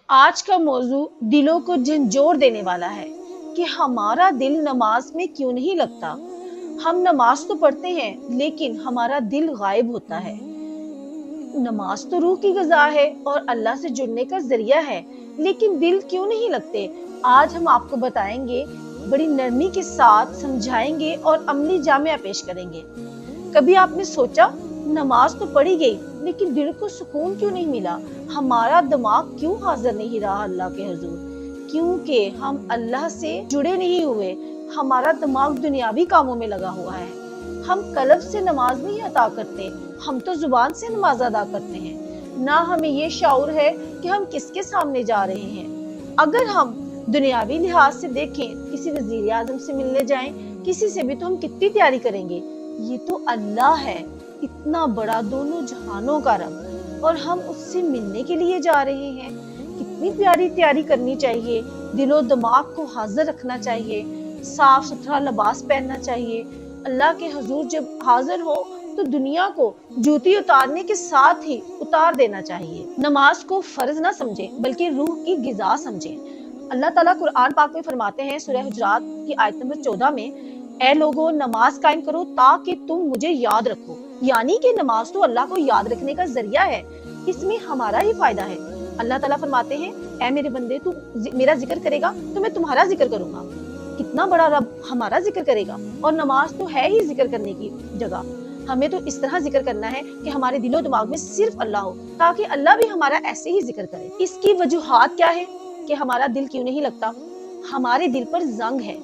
آج کا موضوع دلوں کو جھنجھوڑ دینے والا ہے کہ ہمارا دل نماز میں کیوں نہیں لگتا۔ ہم نماز تو پڑھتے ہیں لیکن ہمارا دل غائب ہوتا ہے۔ نماز تو روح کی غذا ہے اور اللہ سے جڑنے کا ذریعہ ہے، لیکن دل کیوں نہیں لگتے؟ آج ہم آپ کو بتائیں گے، بڑی نرمی کے ساتھ سمجھائیں گے اور عملی جامعہ پیش کریں گے۔ کبھی آپ نے سوچا نماز تو پڑھی گئی لیکن دل کو سکون کیوں نہیں ملا؟ ہمارا دماغ کیوں حاضر نہیں رہا اللہ کے حضور؟ کیونکہ ہم اللہ سے جڑے نہیں ہوئے، ہمارا دماغ دنیاوی کاموں میں لگا ہوا ہے۔ ہم قلب سے نماز نہیں ادا کرتے، ہم تو زبان سے نماز ادا کرتے ہیں۔ نہ ہمیں یہ شعور ہے کہ ہم کس کے سامنے جا رہے ہیں۔ اگر ہم دنیاوی لحاظ سے دیکھیں، کسی وزیر اعظم سے ملنے جائیں، کسی سے بھی، تو ہم کتنی تیاری کریں گے۔ یہ تو اللہ ہے، اتنا بڑا دونوں جہانوں کا رب، اور ہم اس سے ملنے کے لیے جا رہے ہیں۔ کتنی پیاری تیاری کرنی چاہیے، دل و دماغ کو حاضر رکھنا چاہیے، صاف ستھرا لباس پہننا چاہیے۔ اللہ کے حضور جب حاضر ہو تو دنیا کو جوتی اتارنے کے ساتھ ہی اتار دینا چاہیے۔ نماز کو فرض نہ سمجھیں بلکہ روح کی غذا سمجھیں۔ اللہ تعالیٰ قرآن پاک میں فرماتے ہیں، سورہ حجرات کی آیت نمبر 14 میں، اے لوگوں نماز قائم کرو تاکہ تم مجھے یاد رکھو۔ یعنی کہ نماز تو اللہ کو یاد رکھنے کا ذریعہ ہے، اس میں ہمارا ہی فائدہ ہے۔ اللہ تعالیٰ فرماتے ہیں، اے میرے بندے تو میرا ذکر کرے گا تو میں تمہارا ذکر کروں گا۔ کتنا بڑا رب ہمارا ذکر کرے گا، اور نماز تو ہے ہی ذکر کرنے کی جگہ۔ ہمیں تو اس طرح ذکر کرنا ہے کہ ہمارے دل و دماغ میں صرف اللہ ہو، تاکہ اللہ بھی ہمارا ایسے ہی ذکر کرے۔ اس کی وجوہات کیا ہے کہ ہمارا دل کیوں نہیں لگتا؟ ہمارے دل پر زنگ ہے۔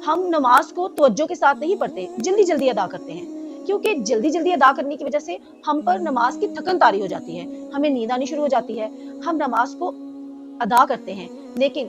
ہم نماز کو توجہ کے ساتھ نہیں پڑھتے، جلدی جلدی ادا کرتے ہیں، کیونکہ جلدی جلدی ادا کرنے کی وجہ سے ہم پر نماز کی تھکن طاری ہو جاتی ہے، ہمیں نیند آنی شروع ہو جاتی ہے۔ ہم نماز کو ادا کرتے ہیں لیکن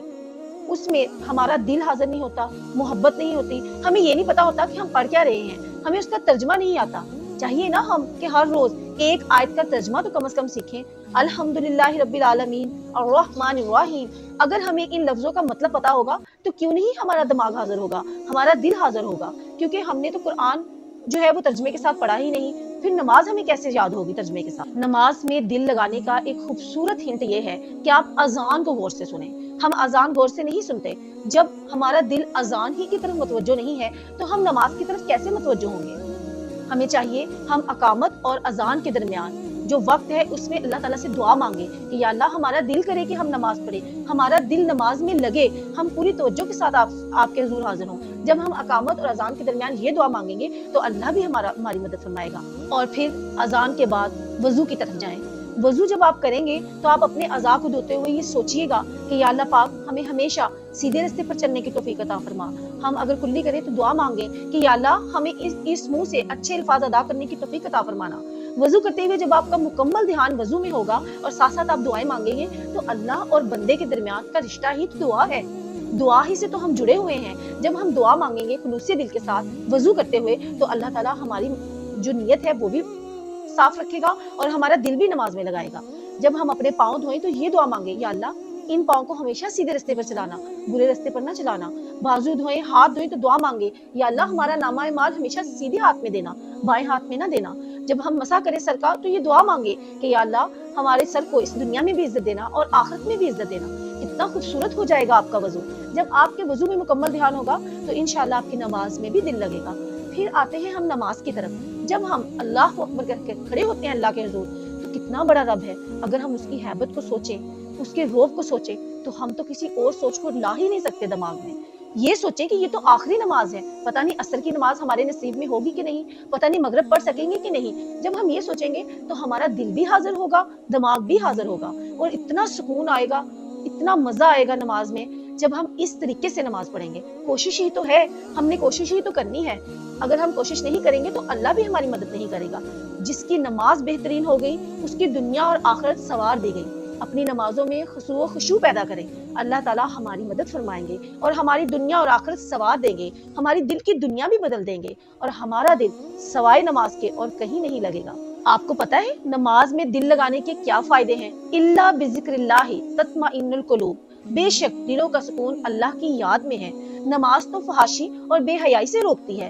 اس میں ہمارا دل حاضر نہیں ہوتا، محبت نہیں ہوتی، ہمیں یہ نہیں پتا ہوتا کہ ہم پڑھ کیا رہے ہیں، ہمیں اس کا ترجمہ نہیں آتا۔ چاہیے نا ہم کہ ہر روز ایک آیت کا ترجمہ تو کم از کم سیکھیں۔ الحمدللہ رب العالمین الرحمن الرحیم، اگر ہمیں ان لفظوں کا مطلب پتا ہوگا تو کیوں نہیں ہمارا دماغ حاضر ہوگا، ہمارا دل حاضر ہوگا، کیونکہ ہم نے تو قرآن جو ہے وہ ترجمے کے ساتھ پڑھا ہی نہیں، پھر نماز ہمیں کیسے یاد ہوگی ترجمے کے ساتھ؟ نماز میں دل لگانے کا ایک خوبصورت ہنٹ یہ ہے کہ آپ اذان کو غور سے سنیں۔ ہم اذان غور سے نہیں سنتے۔ جب ہمارا دل اذان ہی کی طرف متوجہ نہیں ہے تو ہم نماز کی طرف کیسے متوجہ ہوں گے؟ ہمیں چاہیے ہم اقامت اور اذان کے درمیان جو وقت ہے اس میں اللہ تعالیٰ سے دعا مانگے کہ یا اللہ ہمارا دل کرے کہ ہم نماز پڑھیں، ہمارا دل نماز میں لگے، ہم پوری توجہ کے ساتھ آپ کے حضور حاضر ہوں۔ جب ہم اقامت اور اذان کے درمیان یہ دعا مانگیں گے تو اللہ بھی ہماری مدد فرمائے گا۔ اور پھر اذان کے بعد وضو کی طرف جائیں۔ وضو جب آپ کریں گے تو آپ اپنے اعضاء کو دھوتے ہوئے یہ سوچئے گا کہ یا اللہ پاک ہمیں ہمیشہ سیدھے راستے پر چلنے کی توفیق عطا فرما۔ ہم اگر کلی کریں تو دعا مانگیں کہ یا اللہ ہمیں اس منہ سے اچھے الفاظ ادا کرنے کی توفیق عطا فرمانا۔ وضو کرتے ہوئے جب آپ کا مکمل دھیان وضو میں ہوگا اور ساتھ ساتھ آپ دعائیں مانگیں گے تو اللہ اور بندے کے درمیان کا رشتہ ہی تو دعا ہے، دعا ہی سے تو ہم جڑے ہوئے ہیں۔ جب ہم دعا مانگیں گے خلوص دل کے ساتھ وضو کرتے ہوئے تو اللہ تعالیٰ ہماری جو نیت ہے وہ بھی صاف رکھے گا اور ہمارا دل بھی نماز میں لگائے گا۔ جب ہم اپنے پاؤں دھوئیں تو یہ دعا مانگیں، یا اللہ ان پاؤں کو ہمیشہ سیدھے راستے پر چلانا، برے راستے پر نہ چلانا۔ بازو دھوئیں، ہاتھ دھوئیں تو دعا مانگے، یا اللہ ہمارا نامہ اعمال ہمیشہ سیدھے ہاتھ میں دینا، بائیں ہاتھ میں نہ دینا۔ جب ہم مسح کریں سر کا تو یہ دعا مانگے کہ یا اللہ ہمارے سر کو اس دنیا میں بھی عزت دینا اور آخرت میں بھی عزت دینا۔ کتنا خوبصورت ہو جائے گا آپ کا وضو۔ جب آپ کے وضو میں مکمل دھیان ہوگا تو انشاءاللہ آپ کی نماز میں بھی دل لگے گا۔ پھر آتے ہیں ہم نماز کی طرف۔ جب ہم اللہ اکبر کہہ کے کھڑے ہوتے ہیں اللہ کے حضور تو کتنا بڑا رب ہے، اگر ہم اس کی ہیبت کو سوچیں، اس کے روب کو سوچیں تو ہم تو کسی اور سوچ کو لا ہی نہیں سکتے دماغ میں۔ یہ سوچیں کہ یہ تو آخری نماز ہے، پتہ نہیں عصر کی نماز ہمارے نصیب میں ہوگی کہ نہیں، پتہ نہیں مغرب پڑھ سکیں گے کہ نہیں۔ جب ہم یہ سوچیں گے تو ہمارا دل بھی حاضر ہوگا، دماغ بھی حاضر ہوگا، اور اتنا سکون آئے گا، اتنا مزہ آئے گا نماز میں جب ہم اس طریقے سے نماز پڑھیں گے۔ کوشش ہی تو ہے، ہم نے کوشش ہی تو کرنی ہے۔ اگر ہم کوشش نہیں کریں گے تو اللہ بھی ہماری مدد نہیں کرے گا۔ جس کی نماز بہترین ہو گئی اس کی دنیا اور آخرت سنوار دی گئی۔ اپنی نمازوں میں خشوع و خشوع پیدا کریں، اللہ تعالیٰ ہماری مدد فرمائیں گے اور ہماری دنیا اور آخرت سنوار دیں گے، ہماری دل کی دنیا بھی بدل دیں گے، اور ہمارا دل سوائے نماز کے اور کہیں نہیں لگے گا۔ آپ کو پتہ ہے نماز میں دل لگانے کے کیا فائدے ہیں؟ الا بذکر اللہ تطمئن القلوب، بے شک دلوں کا سکون اللہ کی یاد میں ہے۔ نماز تو فحاشی اور بے حیائی سے روکتی ہے۔